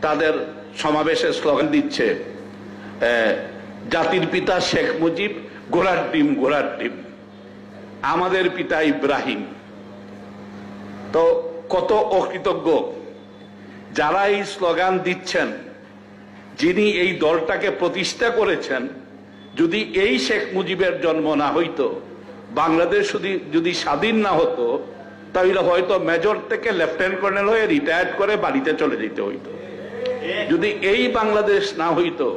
তাদের সমাবেশে স্লোগান দিচ্ছে, জাতির পিতা শেখ মুজিব, ঘোড়ার ডিম ঘোড়ার ডিম, আমাদের পিতা ইব্রাহিম। তো কত অকৃতজ্ঞ যারা এই স্লোগান দিচ্ছেন। যিনি এই দলটাকে প্রতিষ্ঠা করেছেন, যদি এই শেখ মুজিবের জন্ম না হইতো, বাংলাদেশ যদি স্বাধীন না হতো, তাহলে হয়তো মেজর থেকে লেফটেন্যান্ট কর্নেল হয়ে রিটায়ার্ড করে বাড়িতে চলে যেতে হইতো। যদি এই বাংলাদেশ না হইতো,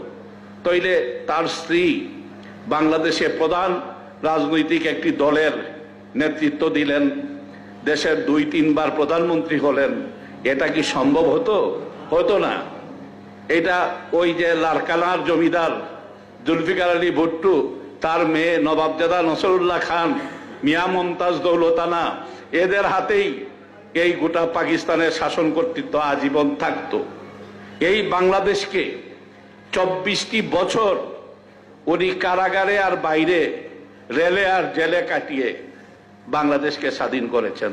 তাইলে তার স্ত্রী বাংলাদেশে প্রধান রাজনৈতিক একটি দলের নেতৃত্ব দিলেন, দেশের 2-3 বার প্রধানমন্ত্রী হলেন। এটা কি সম্ভব হতো? হতো না। এটা ওই যে লারকানার জমিদার জুলফিকার আলী ভুট্টো, তার মেয়ে নবাবজাদা নসরুল্লাহ খান, মিয়া মমতাজ দৌলতানা, এদের হাতেই এই গোটা পাকিস্তানের শাসন কর্তৃত্ব আজীবন থাকতো। এই বাংলাদেশকে 24টি বছর উনি কারাগারে আর বাইরে, রেলে আর জেলে কাটিয়ে বাংলাদেশকে স্বাধীন করেছেন।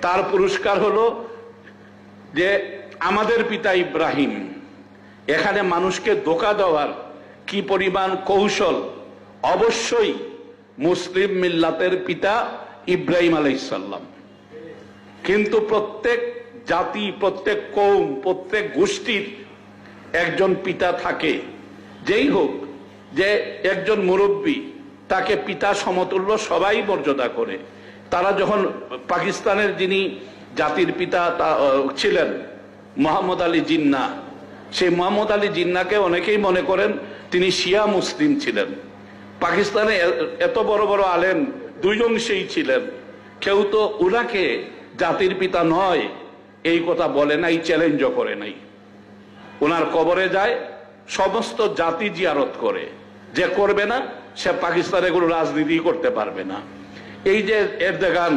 তার পুরস্কার হলো যে আমাদের পিতা ইব্রাহিম। এখানে মানুষকে ধোঁকা দেওয়ার কি পরিমাণ কৌশল! অবশ্যই মুসলিম মিল্লাতের পিতা ইব্রাহিম আলাইহিস সালাম, কিন্তু প্রত্যেক জাতি, প্রত্যেক কওম, প্রত্যেক গোষ্ঠীর একজন পিতা থাকে। যেই হোক, যে একজন মুরব্বী, তাকে পিতা সমতুল্য সবাই মর্যাদা করে। তারা যখন পাকিস্তানের যিনি জাতির পিতা ছিলেন মোহাম্মদ আলী জিন্না, সেই মোহাম্মদ আলী জিন্নাকে অনেকেই মনে করেন তিনি শিয়া মুসলিম ছিলেন। পাকিস্তানে এত বড় বড় আলেম 2 জন সেই ছিলেন, কেউ তো উনাকে জাতির পিতা নয় এই কথা বলে নাই, চ্যালেঞ্জও করে নাই। ওনার কবরে যায়, সমস্ত জাতি জিয়ারত করে। যে করবে না, সে পাকিস্তানে কোনো রাজনীতি করতে পারবে না। এই যে এরদোগান,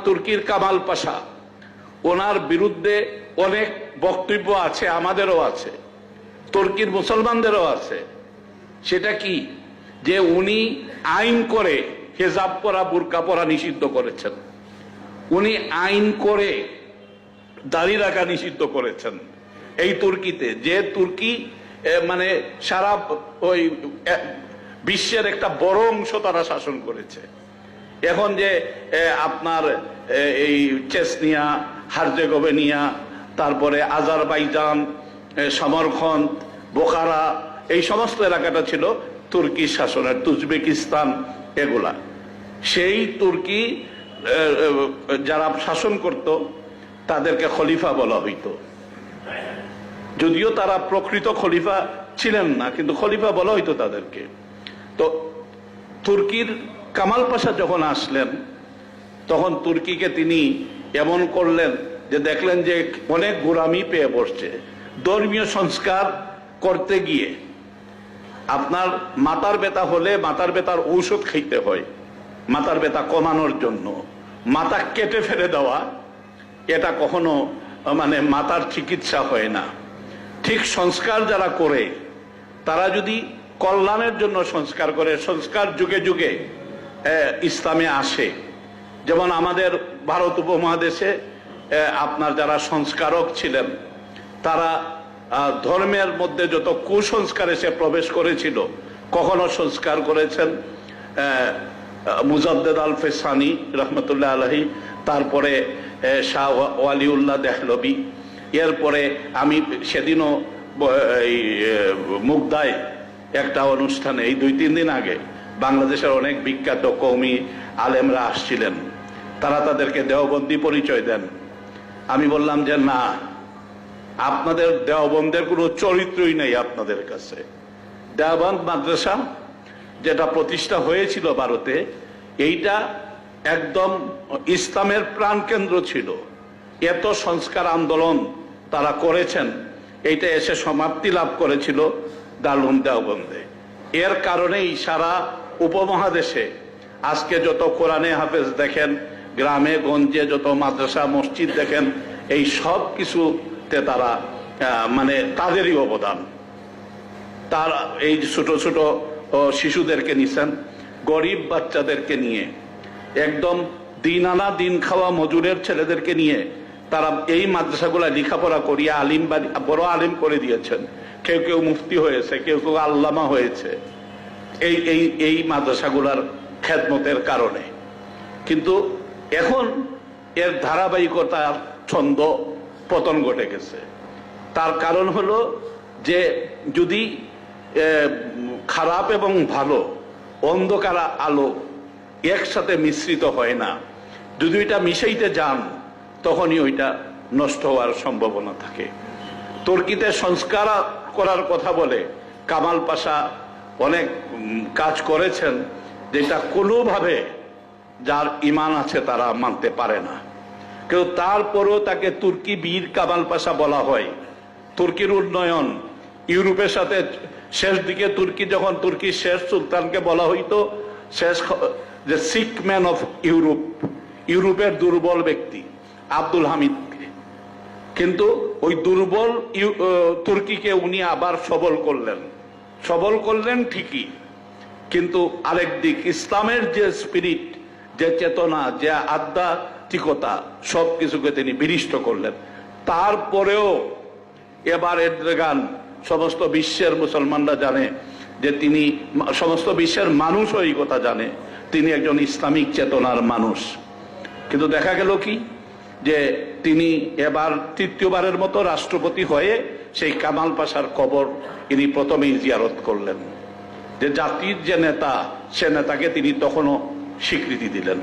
তুর্কির কামাল পাশা, ওনার বিরুদ্ধে অনেক বক্তব্য আছে, আমাদেরও আছে, তুর্কির মুসলমানদেরও আছে। সেটা কি? যে উনি আইন করে হেজাব পরা, বুরকা পরা নিষিদ্ধ করেছেন। উনি আইন করে দাড়ি রাখা নিষিদ্ধ করেছেন এই তুর্কিতে। যে তুর্কি মানে সারা ওই বিশ্বের একটা বড় অংশ তারা শাসন করেছে। এখন যে আপনার এই চেচনিয়া, হার্জেগোভিনা, তারপরে আজারবাইজান, সমরখন্দ, বোখারা, এই সমস্ত এলাকাটা ছিল তুর্কি শাসনের, তুজবেকিস্তান, এগুলা। সেই তুর্কি যারা শাসন করত তাদেরকে খলিফা বলা হইতো, যদিও তারা প্রকৃত খলিফা ছিলেন না, কিন্তু খলিফা বলা হইতো তাদেরকে। তো তুর্কির কামাল পাশা যখন আসলেন, তখন তুর্কিকে তিনি এমন করলেন যে দেখলেন যে অনেক গোলামি পেয়ে বসছে। ধর্মীয় সংস্কার করতে গিয়ে আপনার মাথার ব্যথা হলে মাথার ব্যথার ঔষধ খাইতে হয়, মাথার ব্যথা কমানোর জন্য। মাথা কেটে ফেলে দেওয়া, এটা কখনো মানে মাথার চিকিৎসা হয় না। ঠিক সংস্কার যারা করে, তারা যদি কল্যাণের জন্য সংস্কার করে, সংস্কার যুগে যুগে ইসলামে আসে। যেমন আমাদের ভারত উপমহাদেশে আপনার যারা সংস্কারক ছিলেন, তারা ধর্মের মধ্যে যত কুসংস্কার এসে প্রবেশ করেছিল, কখনো সংস্কার করেছেন মুজাদ্দেদ আল ফেসানি রহমতুল্লাহ আলাইহি, তারপরে শাহ ওয়ালিউল্লাহ দেহলভি। এরপরে আমি সেদিনও মুগদায় একটা অনুষ্ঠানে, এই 2-3 দিন আগে, বাংলাদেশের অনেক বিখ্যাত কওমি আলেমরা আসছিলেন। তারা তাদেরকে দেওবন্দি পরিচয় দেন। আমি বললাম যে না, আপনাদের দেওবন্দের কোনো চরিত্রই নেই আপনাদের কাছে। দেওবন্দ মাদ্রাসা যেটা প্রতিষ্ঠা হয়েছিল ভারতে, এইটা একদম ইসলামের প্রাণকেন্দ্র ছিল। এত সংস্কার আন্দোলন তারা করেছেন, এইটা এসে সমাপ্তি লাভ করেছিল দারুল দেওবন্দে। এর কারণেই সারা উপমহাদেশে আজকে যত কোরআনে হাফেজ দেখেন, গ্রামে গঞ্জে যত মাদ্রাসা মসজিদ দেখেন, এই সব কিছুতে তারা মানে তাদেরই অবদান। তার এই ছোট ছোট শিশুদেরকে নিছেন, গরিব বাচ্চাদেরকে নিয়ে, একদম দিন আনা দিন খাওয়া মজুরের ছেলেদেরকে নিয়ে তারা এই মাদ্রাসাগুলা লেখাপড়া করিয়া আলিম বড় আলিম করে দিয়েছেন। কেউ কেউ মুফতি হয়েছে, কেউ কেউ আল্লামা হয়েছে এই মাদ্রাসাগুলার খেদমতের কারণে। কিন্তু এখন এর ধারাবাহিকতার ছন্দ পতন ঘটে গেছে। তার কারণ হলো যে যদি খারাপ এবং ভালো, অন্ধকার আলো একসাথে মিশ্রিত হয় না, যদি ওইটা মিশাইতে যান তখনই ওইটা নষ্ট হওয়ার সম্ভাবনা থাকে। তুর্কিতে সংস্কার করার কথা বলে কামাল পাশা অনেক কাজ করেছেন, যেটা কোনোভাবে যার ইমান আছে তারা মানতে পারে না। কেউ তারপরেও তাকে তুর্কি বীর কামাল পাশা বলা হয়। তুর্কির উন্নয়ন ইউরোপের সাথে শেষ দিকে যখন তুর্কির শেষ সুলতানকে বলা হইতো যে সিক ম্যান অফ ইউরোপ, ইউরোপের দুর্বল ব্যক্তি আব্দুল হামিদকে, কিন্তু ওই দুর্বল তুর্কিকে উনি আবার সবল করলেন ঠিকই, কিন্তু আরেক দিক ইসলামের যে স্পিরিট, যে চেতনা, যে আধ্যাত্মিকতা সবকিছুকে তিনি বিনষ্ট করলেন। তারপরেও এবার এরদোগান সমস্ত বিশ্বের মুসলমানরা জানে যে তিনি, সমস্ত বিশ্বের মানুষও এই কথা জানে তিনি একজন ইসলামিক চেতনার মানুষ। কিন্তু দেখা গেল কি যে তিনি এবার তৃতীয়বারের মতো রাষ্ট্রপতি হয়ে সেই কামাল পাশার কবর ইনি প্রথমেই জিয়ারত করলেন। যে জাতির যে নেতা, সে নেতাকে তিনি তখনও স্বীকৃতি দিলেন।